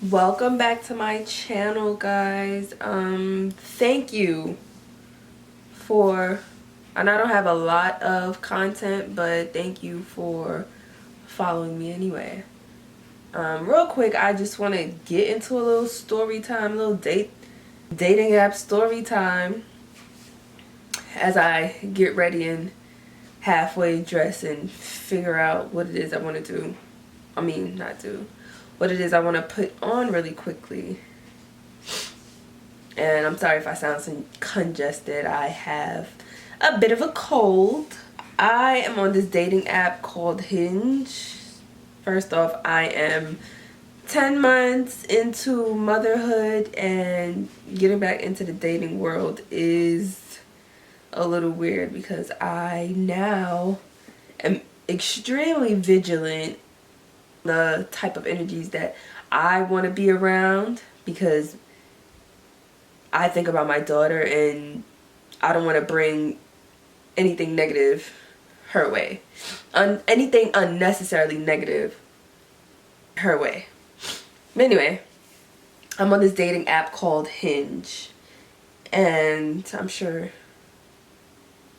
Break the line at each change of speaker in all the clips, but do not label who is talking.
Welcome back to my channel, guys. Thank you for, and I don't have a lot of content, but thank you for following me anyway. Real quick, I just want to get into a little story time, a little dating app story time as I get ready and halfway dress and figure out what it is I want to do. I mean, not do. What it is I want to put on really quickly. And I'm sorry if I sound congested. I have a bit of a cold. I am on this dating app called Hinge. First off, I am 10 months into motherhood, and getting back into the dating world is a little weird because I now am extremely vigilant the type of energies that I want to be around, because I think about my daughter and I don't want to bring anything negative her way. Anything unnecessarily negative her way. But anyway, I'm on this dating app called Hinge. And I'm sure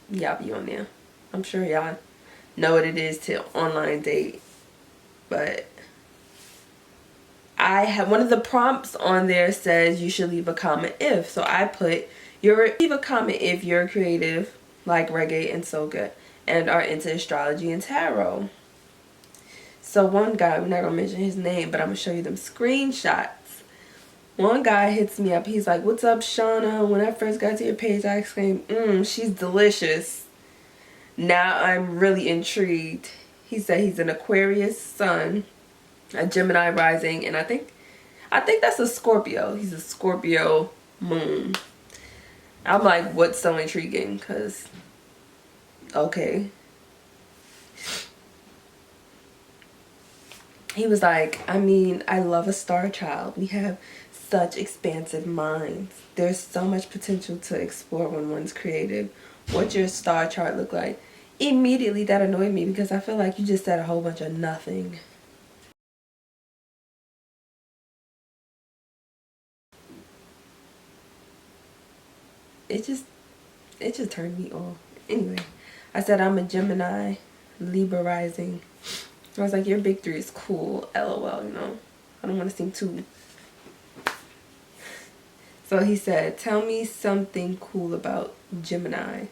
y'all be on there. I'm sure y'all know what it is to online date. But I have one of the prompts on there says you should leave a comment if. So I put, leave a comment if you're creative, like reggae and soca, and are into astrology and tarot. So one guy, we're not gonna mention his name, but I'm gonna show you them screenshots. One guy hits me up. He's like, "What's up, Shauna? When I first got to your page, I exclaimed, she's delicious." Now I'm really intrigued. He said he's an Aquarius sun, a Gemini rising, and I think that's a Scorpio. He's a Scorpio moon. I'm like, what's so intriguing? Because, okay. He was like, I mean, I love a star child. We have such expansive minds. There's so much potential to explore when one's creative. What's your star chart look like? Immediately that annoyed me because I feel like you just said a whole bunch of nothing. It just turned me off. Anyway, I said I'm a Gemini, Libra rising. I was like, your big three is cool, LOL, you know. I don't want to seem too. So he said, tell me something cool about Gemini.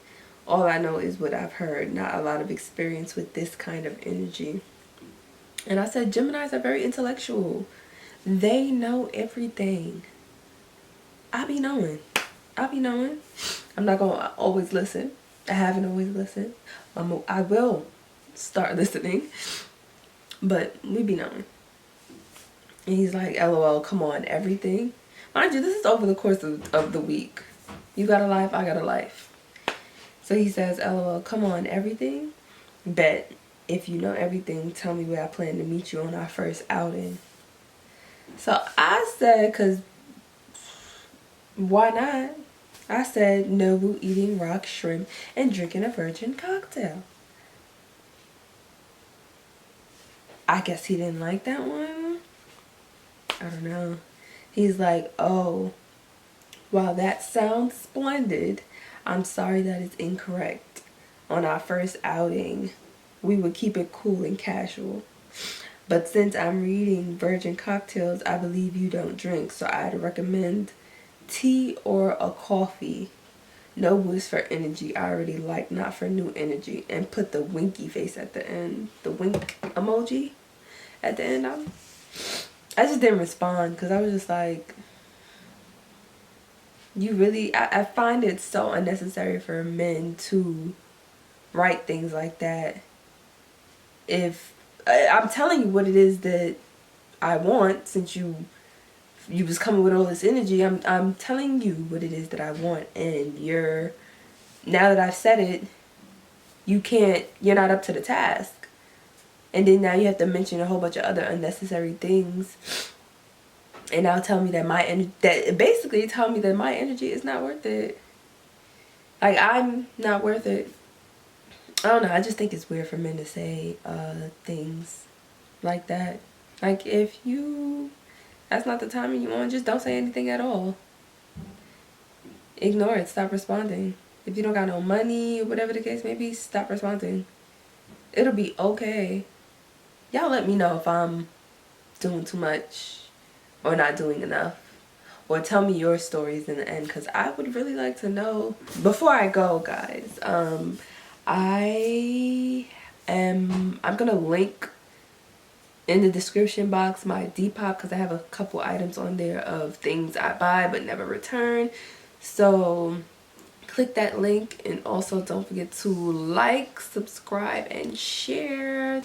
All I know is what I've heard, not a lot of experience with this kind of energy. And I said, Geminis are very intellectual. They know everything. I be knowing. I'm not gonna always listen. I haven't always listened. I will start listening. But we be knowing. And he's like, LOL, come on, everything. Mind you, this is over the course of the week. You got a life, I got a life. So he says, LOL, come on, everything? Bet. If you know everything, tell me where I plan to meet you on our first outing. So I said, because why not? I said, Nobu eating rock shrimp and drinking a virgin cocktail. I guess he didn't like that one. I don't know. He's like, oh, while that sounds splendid, I'm sorry that is incorrect. On our first outing, we would keep it cool and casual. But since I'm reading virgin cocktails, I believe you don't drink, so I'd recommend tea or a coffee. No boost for energy I already like, not for new energy. And put the winky face at the end. The wink emoji at the end. I just didn't respond because I was just like, you really, I find it so unnecessary for men to write things like that. If I'm telling you what it is that I want, since you was coming with all this energy, I'm telling you what it is that I want, and now that I've said it, you're not up to the task. And then now you have to mention a whole bunch of other unnecessary things, and now tell me that basically tell me that my energy is not worth it. Like, I'm not worth it. I don't know, I just think it's weird for men to say things like that. Like, if you that's not the timing you want, just don't say anything at all. Ignore it. Stop responding. If you don't got no money or whatever the case may be, stop responding. It'll be okay. Y'all let me know if I'm doing too much or not doing enough. Or tell me your stories in the end, because I would really like to know. Before I go, guys, I'm gonna link in the description box my Depop, because I have a couple items on there of things I buy but never return. So click that link, and also don't forget to like, subscribe, and share.